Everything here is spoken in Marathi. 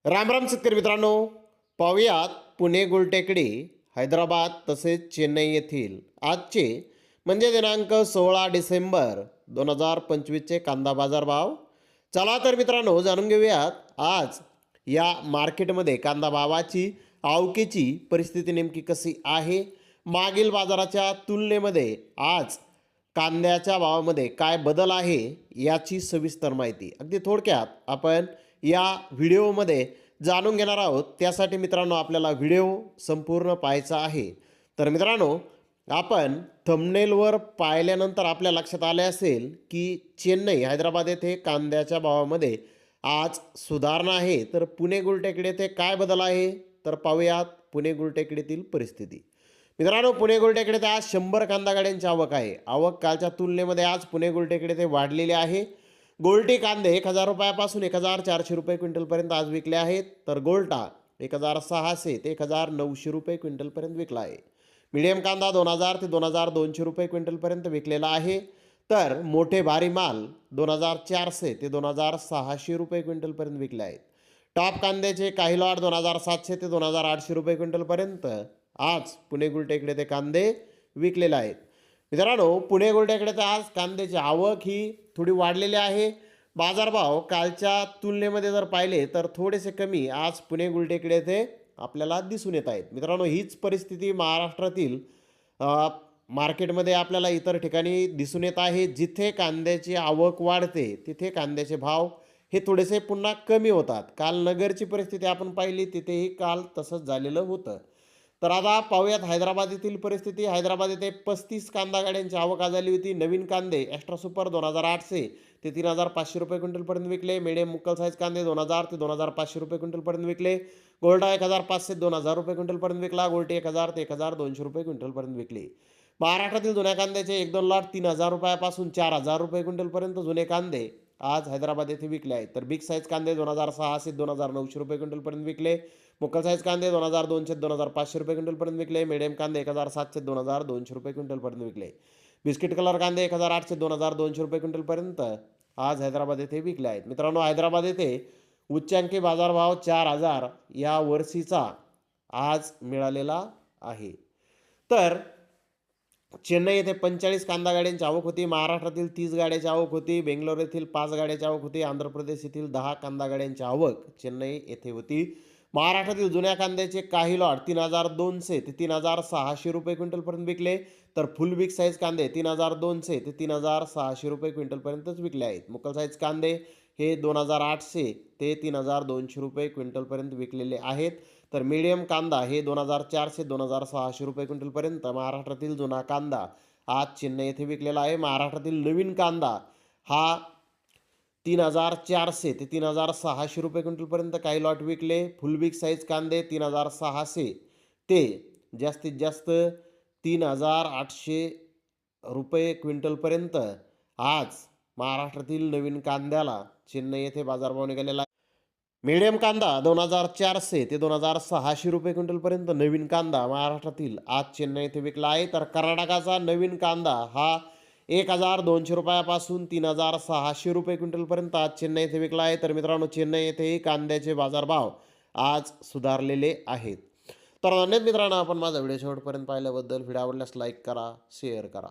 राम राम शेतकरी मित्रांनो, पाहुयात पुणे गुलटेकडी, हैदराबाद तसेच चेन्नई येथील आजचे म्हणजे दिनांक 16 डिसेंबर 2025चे कांदा बाजार भाव. चला तर मित्रांनो, जाणून घेऊयात आज या मार्केटमध्ये कांदा भावाची आवकेची परिस्थिती नेमकी कशी आहे. मागील बाजाराच्या तुलनेमध्ये आज कांद्याच्या भावामध्ये काय बदल आहे याची सविस्तर माहिती अगदी थोडक्यात आपण या व्हिडिओमध्ये जाणून घेणार आहोत. त्यासाठी मित्रांनो आपल्याला व्हिडिओ संपूर्ण पाहायचा आहे. तर मित्रांनो, आपण थंबनेलवर पाहिल्यानंतर आपल्या लक्षात आले असेल की चेन्नई हैदराबाद येथे कांद्याच्या भावामध्ये आज सुधारणा आहे. तर पुणे गुलटेकडी येथे काय बदल आहे तर पाहूयात पुणे गुलटेकडीतील परिस्थिती. मित्रांनो, पुणे गुलटेकडे आज 100 कांदा गाड्यांची आवक आहे. आवक कालच्या तुलनेमध्ये आज पुणे गुलटेकडे ते वाढलेले आहे. गोल्टी कांदे 1000 रुपयापासून 1400 रुपये क्विंटलपर्यंत आज विकले आहेत. तर गोल्टा 1600 ते 1900 रुपये क्विंटलपर्यंत विकला आहे. मीडियम कांदा 2000 ते 2200 रुपये क्विंटलपर्यंत विकलेला आहे. तर मोठे भारी माल 2400 ते 2600 रुपये क्विंटलपर्यंत विकले आहेत. टॉप कांद्याचे काही लॉट 2700 ते 2800 रुपये क्विंटलपर्यंत आज पुणे गुलटेकडे ते कांदे विकलेले आहेत. मित्रांनो, पुणे गुलटेकडे तर आज कांद्याची आवक ही थोडी वाढलेली आहे. बाजारभाव कालच्या तुलनेमध्ये जर पाहिले तर थोडेसे कमी आज पुणे गुलटेकडे ते आपल्याला दिसून येत आहेत. मित्रांनो, हीच परिस्थिती महाराष्ट्रातील मार्केटमध्ये आपल्याला इतर ठिकाणी दिसून येत आहे. जिथे कांद्याची आवक वाढते तिथे कांद्याचे भाव हे थोडेसे पुन्हा कमी होतात. काल नगरची परिस्थिती आपण पाहिली, तिथेही काल तसंच झालेलं होतं. तर आता पाहूयात हैदराबाद येथील परिस्थिती. हैदराबाद येथे 35 कांदा गाड्यांची आवक झाली होती. नवीन कांदे एक्स्ट्रा सुपर 2800 ते 3500 रुपये क्विंटलपर्यंत विकले. मीडियम मुक्कल साईज कांदे 2000 ते 2500 रुपये क्विंटलपर्यंत विकले. गोल्डा 1500 ते 2000 रुपये क्विंटलपर्यंत विकला. गोल्टी 1000 ते 1200 रुपये क्विंटलपर्यंत विकले. महाराष्ट्रातील जुन्या कांद्याचे 1-2 लॉट 3000 रुपयापासून 4000 रुपये क्विंटलपर्यंत जुने कांदे आज हैदराबाद येथे विकले आहेत. तर बिग साईज कांदे 2600 ते 2900 रुपये क्विंटलपर्यंत विकले. मुक्कल साईज कांदे 2200 ते 2500 रुपये क्विंटलपर्यंत विकले. मीडियम कांदे 1700 ते 2200 रुपये क्विंटलपर्यंत विकले. बिस्किट कलर कांदे 1800 ते 2200 रुपये क्विंटलपर्यंत आज हैदराबाद येथे विकले आहेत. मित्रांनो, हैदराबाद येथे उच्चांकी बाजारभाव 4000 या वर्षीचा आज मिळालेला आहे. तर चेन्नई येथे 45 कांदा गाड्यांची आवक होती. महाराष्ट्रातील 30 गाड्याची आवक होती. बेंगलोर येथील 5 गाड्याची आवक होती. आंध्र प्रदेश येथील 10 कांदा गाड्यांची आवक चेन्नई येथे होती. महाराष्ट्रातील जुन्या कांद्याचे काही लॉट 3200 ते 3600 रुपये क्विंटलपर्यंत विकले. तर फुल बिग साईज कांदे 3200 ते 3600 रुपये क्विंटलपर्यंतच विकले आहेत. मुक्कल साईज कांदे हे 2800 ते 3200 रुपये क्विंटलपर्यंत विकलेले आहेत. तर मीडियम कांदा हे 2400 2600 रुपये क्विंटलपर्यंत महाराष्ट्रातील जुना कांदा आज चेन्नई येथे विकलेला आहे. महाराष्ट्रातील नवीन कांदा हा 3400 ते 3600 रुपये क्विंटलपर्यंत काही लॉट विकले. फुल बिग साईज कांदे 3600 ते जास्तीत जास्त 3800 रुपये क्विंटलपर्यंत आज महाराष्ट्रातील नवीन कांद्याला चेन्नई येथे बाजारभाव निघालेला आहे. मीडियम कांदा 2400 ते 2600 रुपये क्विंटलपर्यंत नवीन कांदा महाराष्ट्रातील आज चेन्नई येथे विकला आहे. तर कर्नाटकाचा नवीन कांदा हा 1200 रुपयापासून 3600 रुपये क्विंटलपर्यंत आज चेन्नई येथे विकला आहे. तर मित्रांनो, चेन्नई येथेही कांद्याचे बाजारभाव आज सुधारलेले आहेत. तर धन्यवाद मित्रांनो, आपण माझा व्हिडिओ शेवटपर्यंत पाहिल्याबद्दल. व्हिडिओ आवडल्यास लाईक करा, शेअर करा.